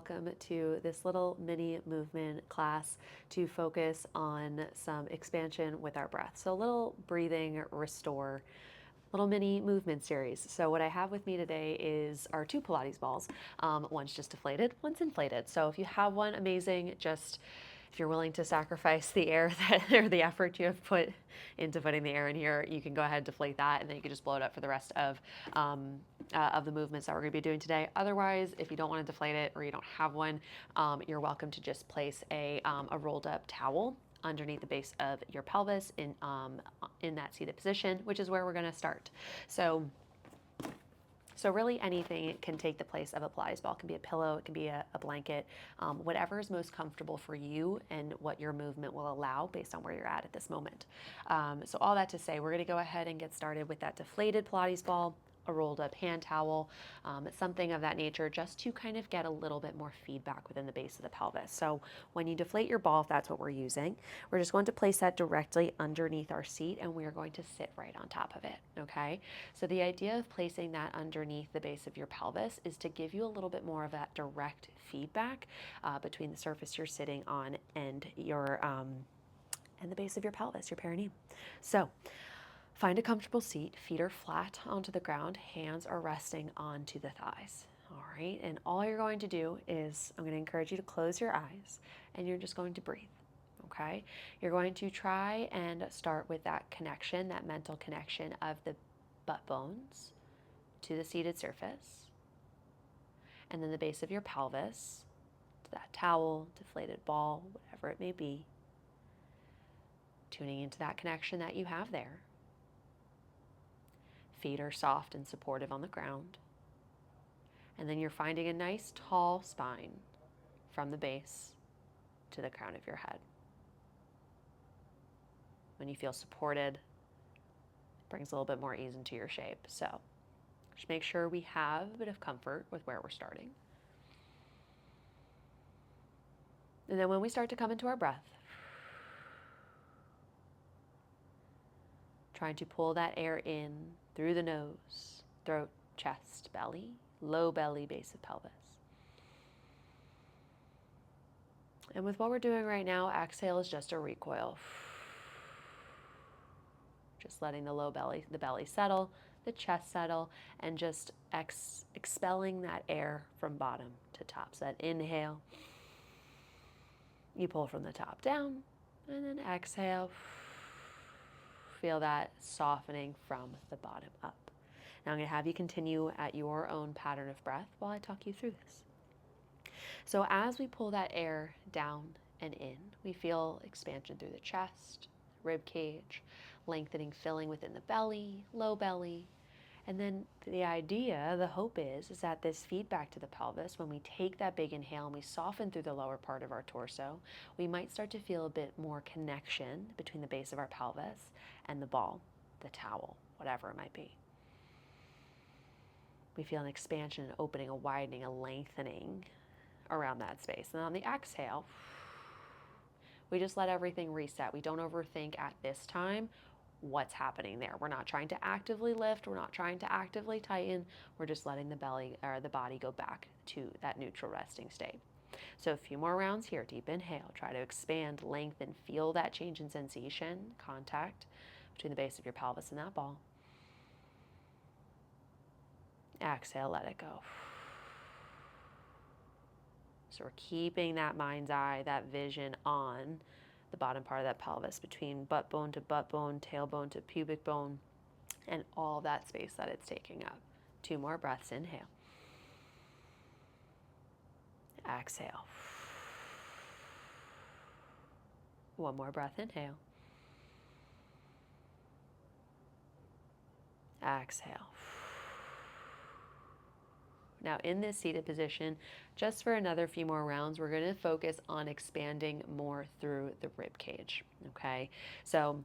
welcome to this little mini movement class to focus on some expansion with our breath. So a little breathing restore, little mini movement series. So what I have with me today is our two Pilates balls. One's just deflated, one's inflated. So if you have one, amazing. Just if you're willing to sacrifice the air or the effort you have put into putting the air in here, you can go ahead and deflate that, and then you can just blow it up for the rest of the movements that we're going to be doing today. Otherwise, if you don't want to deflate it or you don't have one, you're welcome to just place a rolled up towel underneath the base of your pelvis in that seated position, which is where we're going to start. So really anything can take the place of a Pilates ball. It can be a pillow, it can be a blanket, whatever is most comfortable for you and what your movement will allow based on where you're at this moment. So all that to say, we're gonna go ahead and get started with that deflated Pilates ball, a rolled up hand towel, something of that nature, just to kind of get a little bit more feedback within the base of the pelvis. So when you deflate your ball, if that's what we're using, we're just going to place that directly underneath our seat, and we are going to sit right on top of it, okay? So the idea of placing that underneath the base of your pelvis is to give you a little bit more of that direct feedback between the surface you're sitting on and your and the base of your pelvis, your perineum. So find a comfortable seat, feet are flat onto the ground, hands are resting onto the thighs. All right, and all you're going to do is, I'm going to encourage you to close your eyes, and you're just going to breathe, okay? You're going to try and start with that connection, that mental connection of the butt bones to the seated surface, and then the base of your pelvis to that towel, deflated ball, whatever it may be, tuning into that connection that you have there. Feet are soft and supportive on the ground. And then you're finding a nice tall spine from the base to the crown of your head. When you feel supported, it brings a little bit more ease into your shape. So just make sure we have a bit of comfort with where we're starting. And then when we start to come into our breath, trying to pull that air in through the nose, throat, chest, belly, low belly, base of pelvis. And with what we're doing right now, exhale is just a recoil. Just letting the low belly, the belly settle, the chest settle, and just expelling that air from bottom to top. So that inhale, you pull from the top down, and then exhale. Feel that softening from the bottom up. Now I'm going to have you continue at your own pattern of breath while I talk you through this. So as we pull that air down and in, we feel expansion through the chest, rib cage, lengthening, filling within the belly, low belly. And then the idea, the hope is that this feedback to the pelvis, when we take that big inhale and we soften through the lower part of our torso, we might start to feel a bit more connection between the base of our pelvis and the ball, the towel, whatever it might be. We feel an expansion, an opening, a widening, a lengthening around that space. And on the exhale, we just let everything reset. We don't overthink at this time what's happening there. We're not trying to actively lift. We're not trying to actively tighten. We're just letting the belly or the body go back to that neutral resting state. So a few more rounds here. Deep inhale. Try to expand, lengthen, feel that change in sensation, contact between the base of your pelvis and that ball. Exhale, let it go. So we're keeping that mind's eye, that vision on the bottom part of that pelvis, between butt bone to butt bone, tailbone to pubic bone, and all that space that it's taking up. 2 more breaths. Inhale. Exhale. 1 more breath. Inhale. Exhale. Now in this seated position, just for another few more rounds, we're going to focus on expanding more through the rib cage, okay? So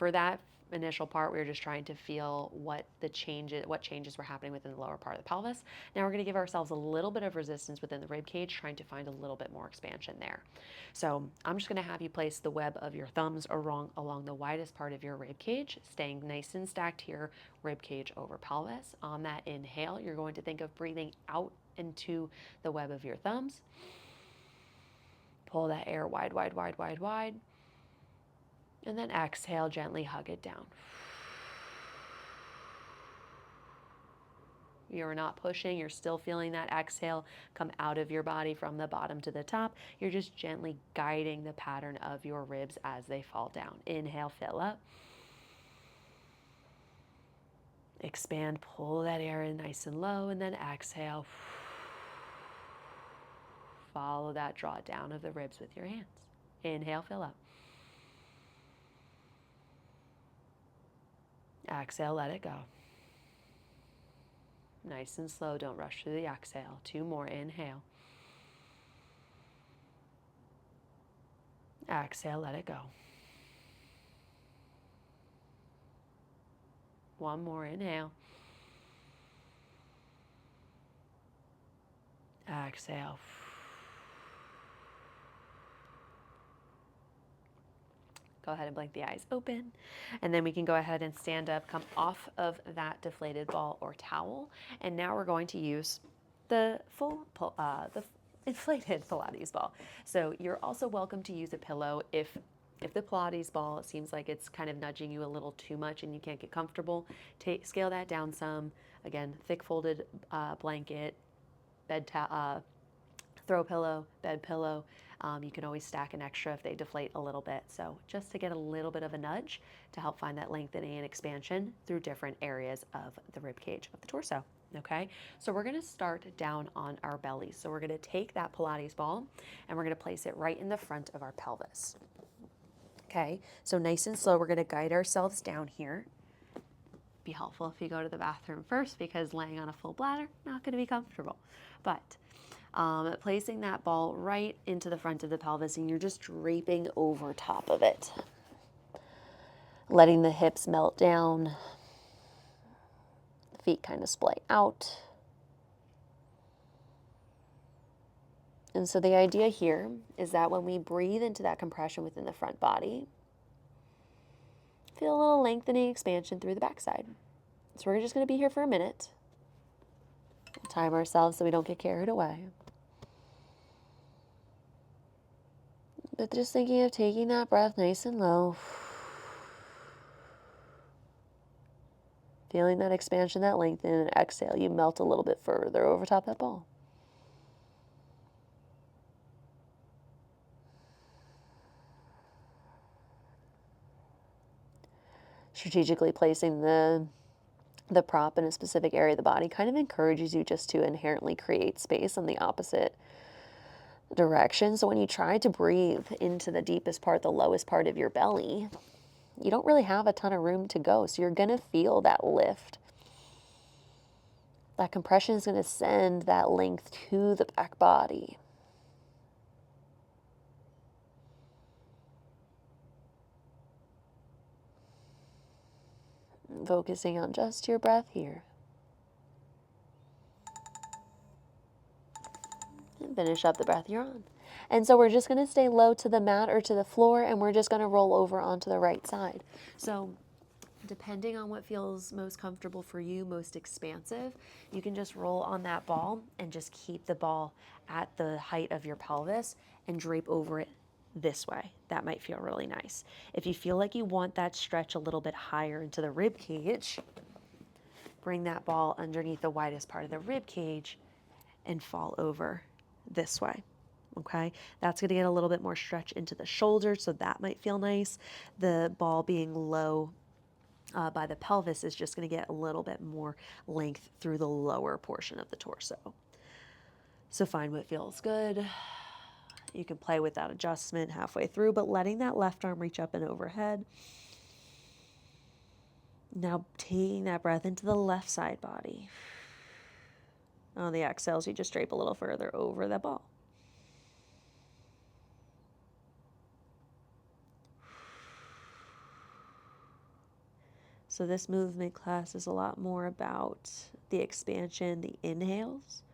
For that initial part, we were just trying to feel what changes were happening within the lower part of the pelvis. Now we're going to give ourselves a little bit of resistance within the rib cage, trying to find a little bit more expansion there. So I'm just going to have you place the web of your thumbs along the widest part of your rib cage, staying nice and stacked here, rib cage over pelvis. On that inhale, you're going to think of breathing out into the web of your thumbs. Pull that air wide, wide, wide, wide, wide. And then exhale, gently hug it down. You're not pushing, you're still feeling that exhale come out of your body from the bottom to the top. You're just gently guiding the pattern of your ribs as they fall down. Inhale, fill up. Expand, pull that air in nice and low, and then exhale. Follow that draw down of the ribs with your hands. Inhale, fill up. Exhale, let it go. Nice and slow, don't rush through the exhale. 2 more, inhale. Exhale, let it go. 1 more, inhale. Exhale. Go ahead and blink the eyes open. And then we can go ahead and stand up, come off of that deflated ball or towel. And now we're going to use the inflated Pilates ball. So you're also welcome to use a pillow if the Pilates ball seems like it's kind of nudging you a little too much and you can't get comfortable. Scale that down some. Again, thick folded blanket, throw pillow, bed pillow. You can always stack an extra if they deflate a little bit. So just to get a little bit of a nudge to help find that lengthening and expansion through different areas of the rib cage of the torso. Okay, so we're going to start down on our belly. So we're going to take that Pilates ball and we're going to place it right in the front of our pelvis. Okay, so nice and slow, we're going to guide ourselves down here. Be helpful if you go to the bathroom first, because laying on a full bladder, not going to be comfortable. But placing that ball right into the front of the pelvis, and you're just draping over top of it. Letting the hips melt down. The feet kind of splay out. And so the idea here is that when we breathe into that compression within the front body, feel a little lengthening expansion through the backside. So we're just going to be here for a minute. Time ourselves so we don't get carried away. But just thinking of taking that breath nice and low. Feeling that expansion, that lengthen, and exhale. You melt a little bit further over top that ball. Strategically placing the prop in a specific area of the body kind of encourages you just to inherently create space on the opposite direction. So when you try to breathe into the deepest part, the lowest part of your belly, you don't really have a ton of room to go. So you're going to feel that lift. That compression is going to send that length to the back body. Focusing on just your breath here. And finish up the breath you're on. And so we're just going to stay low to the mat or to the floor, and we're just going to roll over onto the right side. So depending on what feels most comfortable for you, most expansive, you can just roll on that ball and just keep the ball at the height of your pelvis and drape over it this way. That might feel really nice. If you feel like you want that stretch a little bit higher into the rib cage, bring that ball underneath the widest part of the rib cage and fall over this way. Okay, that's going to get a little bit more stretch into the shoulder, so that might feel nice. The ball being low by the pelvis is just going to get a little bit more length through the lower portion of the torso. So find what feels good. You can play with that adjustment halfway through, but letting that left arm reach up and overhead. Now taking that breath into the left side body. On the exhales, you just drape a little further over the ball. So this movement class is a lot more about the expansion, the inhales.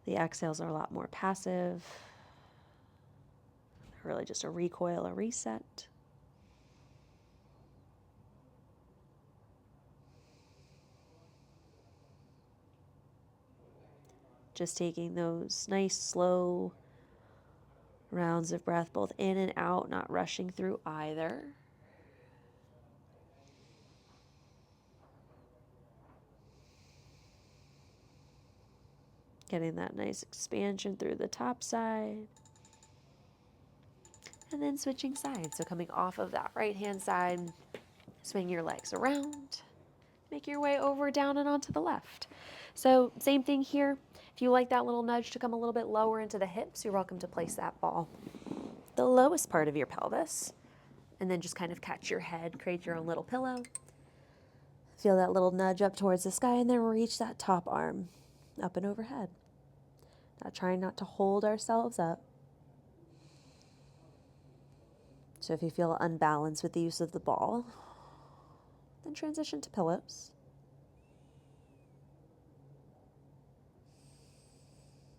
The exhales are a lot more passive. Really just a recoil, a reset. Just taking those nice, slow rounds of breath, both in and out, not rushing through either. Getting that nice expansion through the top side. And then switching sides. So coming off of that right-hand side, swing your legs around. Make your way over, down, and onto the left. So same thing here. If you like that little nudge to come a little bit lower into the hips, you're welcome to place that ball the lowest part of your pelvis. And then just kind of catch your head, create your own little pillow. Feel that little nudge up towards the sky, and then reach that top arm up and overhead. Now trying not to hold ourselves up. So if you feel unbalanced with the use of the ball, then transition to pillows.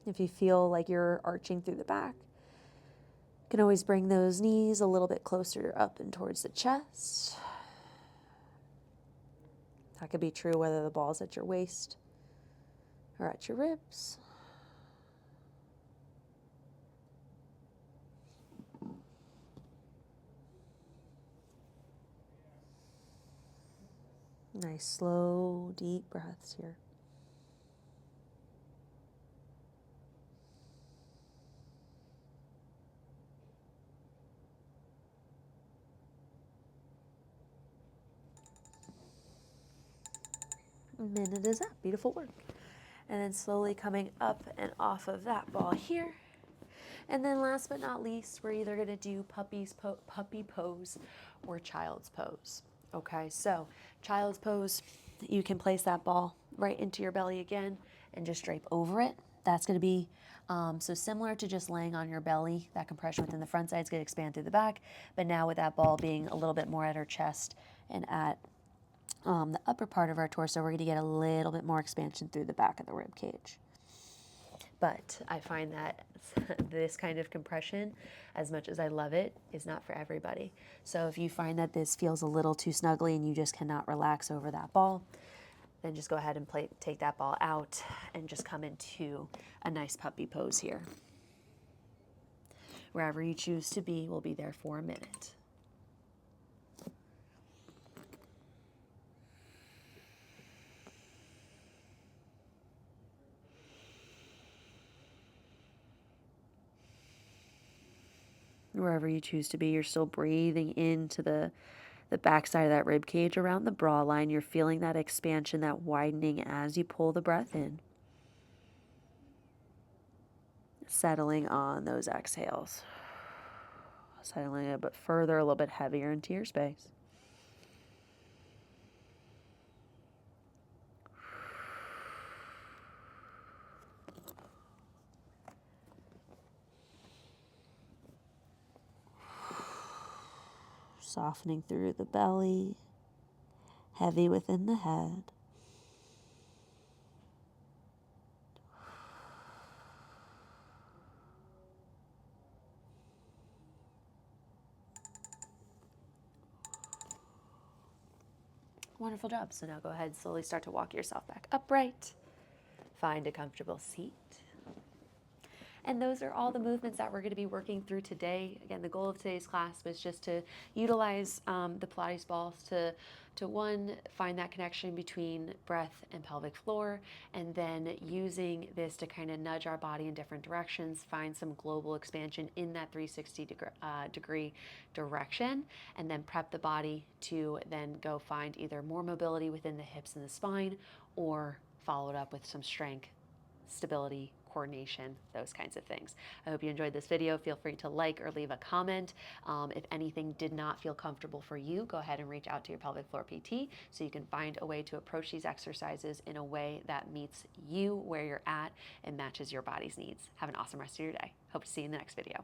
If you feel like you're arching through the back, you can always bring those knees a little bit closer up and towards the chest. That could be true whether the ball's at your waist or at your ribs. Nice, slow, deep breaths here. Minute is up. Beautiful work. And then slowly coming up and off of that ball here. And then last but not least, we're either going to do puppy pose or child's pose. Okay, so child's pose, you can place that ball right into your belly again and just drape over it. That's going to be so similar to just laying on your belly. That compression within the front side is going to expand through the back. But now with that ball being a little bit more at our chest and at the upper part of our torso, we're going to get a little bit more expansion through the back of the rib cage. But I find that this kind of compression, as much as I love it, is not for everybody. So if you find that this feels a little too snuggly and you just cannot relax over that ball, then just go ahead and take that ball out and just come into a nice puppy pose here. Wherever you choose to be, we'll be there for a minute. Wherever you choose to be, you're still breathing into the backside of that rib cage around the bra line. You're feeling that expansion, that widening as you pull the breath in. Settling on those exhales. Settling a bit further, a little bit heavier into your space. Softening through the belly, heavy within the head. Wonderful job. So now go ahead and slowly start to walk yourself back upright. Find a comfortable seat. And those are all the movements that we're going to be working through today. Again, the goal of today's class was just to utilize the Pilates balls to one, find that connection between breath and pelvic floor, and then using this to kind of nudge our body in different directions, find some global expansion in that 360 degree direction, and then prep the body to then go find either more mobility within the hips and the spine, or follow it up with some strength, stability, coordination, those kinds of things. I hope you enjoyed this video. Feel free to like or leave a comment. If anything did not feel comfortable for you, go ahead and reach out to your pelvic floor PT so you can find a way to approach these exercises in a way that meets you where you're at and matches your body's needs. Have an awesome rest of your day. Hope to see you in the next video.